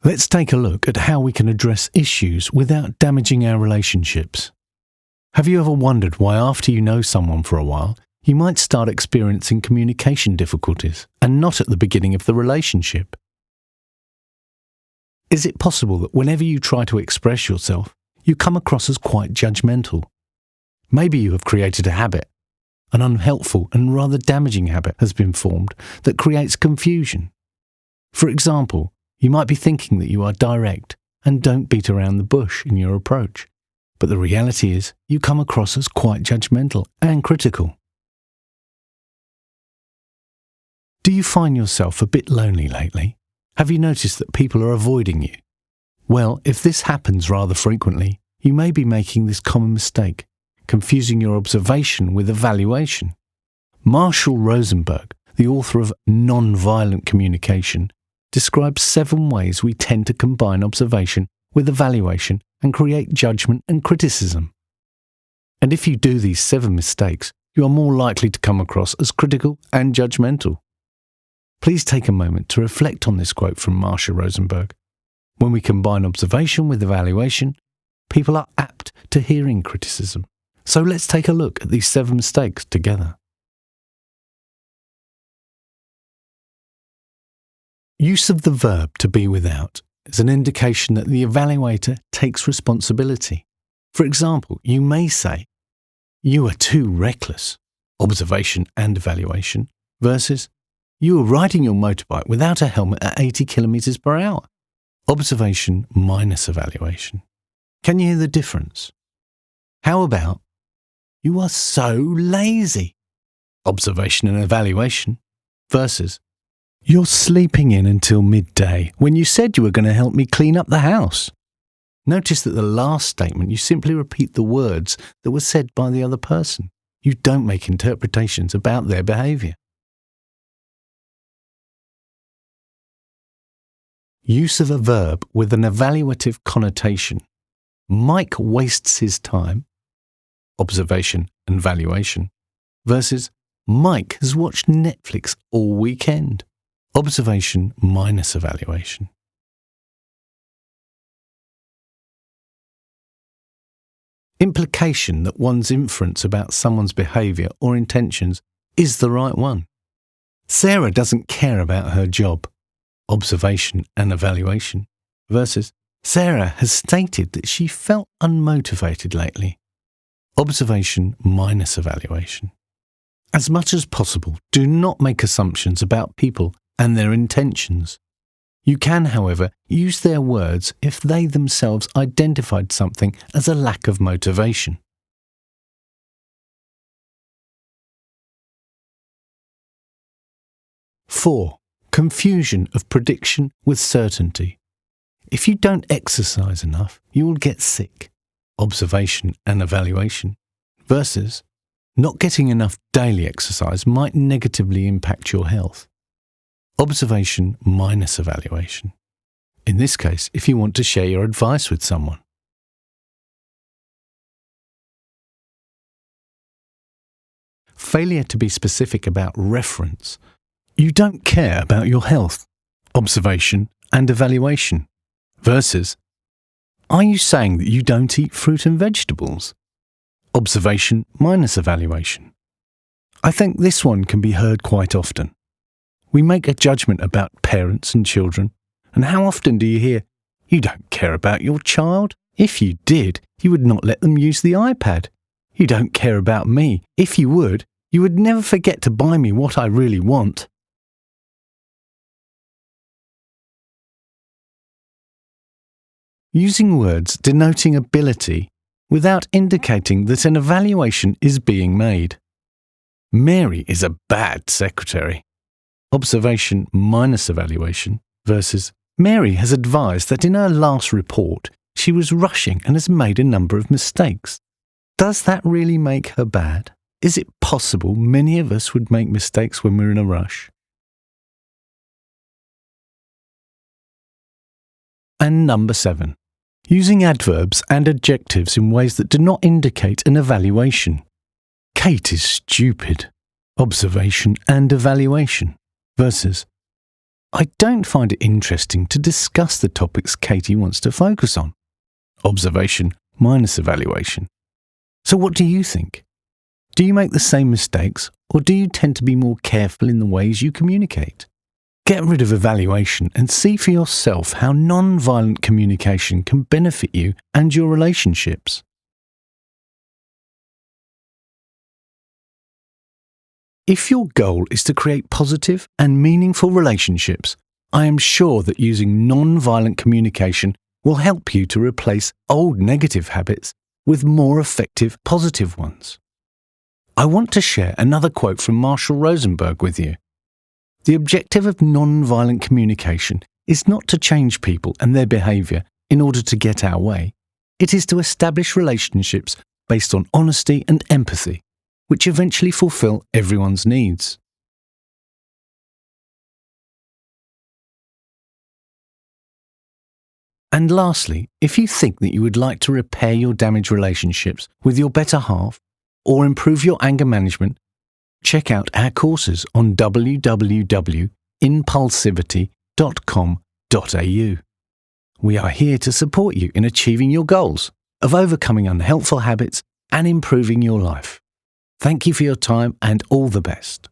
Let's take a look at how we can address issues without damaging our relationships. Have you ever wondered why after you know someone for a while, you might start experiencing communication difficulties and not at the beginning of the relationship? Is it possible that whenever you try to express yourself, you come across as quite judgmental? Maybe you have created a habit. An unhelpful and rather damaging habit has been formed that creates confusion. For example, you might be thinking that you are direct and don't beat around the bush in your approach, but the reality is you come across as quite judgmental and critical. Do you find yourself a bit lonely lately? Have you noticed that people are avoiding you? Well, if this happens rather frequently, you may be making this common mistake, confusing your observation with evaluation. Marshall Rosenberg, the author of Nonviolent Communication, describes 7 ways we tend to combine observation with evaluation and create judgment and criticism. And if you do these 7 mistakes, you are more likely to come across as critical and judgmental. Please take a moment to reflect on this quote from Marshall Rosenberg. When we combine observation with evaluation, people are apt to hearing criticism. So let's take a look at these 7 mistakes together. Use of the verb to be without is an indication that the evaluator takes responsibility. For example, you may say, "You are too reckless," observation and evaluation, versus, "You are riding your motorbike without a helmet at 80 kilometers per hour," observation minus evaluation. Can you hear the difference? How about, "You are so lazy," observation and evaluation, versus, "You're sleeping in until midday when you said you were going to help me clean up the house." Notice that the last statement, you simply repeat the words that were said by the other person. You don't make interpretations about their behaviour. Use of a verb with an evaluative connotation. Mike wastes his time, observation and valuation, versus Mike has watched Netflix all weekend, observation minus evaluation. Implication that one's inference about someone's behaviour or intentions is the right one. Sarah doesn't care about her job, observation and evaluation, versus Sarah has stated that she felt unmotivated lately, observation minus evaluation. As much as possible, do not make assumptions about people and their intentions. You can, however, use their words if they themselves identified something as a lack of motivation. Four, confusion of prediction with certainty. If you don't exercise enough, you will get sick, observation and evaluation, versus not getting enough daily exercise might negatively impact your health, observation minus evaluation. In this case, if you want to share your advice with someone. Failure to be specific about reference. You don't care about your health, observation and evaluation, versus, are you saying that you don't eat fruit and vegetables? Observation minus evaluation. I think this one can be heard quite often. We make a judgment about parents and children, and how often do you hear, "You don't care about your child? If you did, you would not let them use the iPad. You don't care about me. If you would never forget to buy me what I really want." Using words denoting ability without indicating that an evaluation is being made. Mary is a bad secretary, observation minus evaluation, versus Mary has advised that in her last report she was rushing and has made a number of mistakes. Does that really make her bad? Is it possible many of us would make mistakes when we're in a rush? And number 7. Using adverbs and adjectives in ways that do not indicate an evaluation. Kate is stupid, observation and evaluation, versus I don't find it interesting to discuss the topics Katie wants to focus on. Observation minus evaluation. So what do you think? Do you make the same mistakes, or do you tend to be more careful in the ways you communicate? Get rid of evaluation and see for yourself how non-violent communication can benefit you and your relationships. If your goal is to create positive and meaningful relationships, I am sure that using non-violent communication will help you to replace old negative habits with more effective positive ones. I want to share another quote from Marshall Rosenberg with you. The objective of non-violent communication is not to change people and their behaviour in order to get our way. It is to establish relationships based on honesty and empathy, which eventually fulfill everyone's needs. And lastly, if you think that you would like to repair your damaged relationships with your better half or improve your anger management, check out our courses on www.impulsivity.com.au. We are here to support you in achieving your goals of overcoming unhelpful habits and improving your life. Thank you for your time and all the best.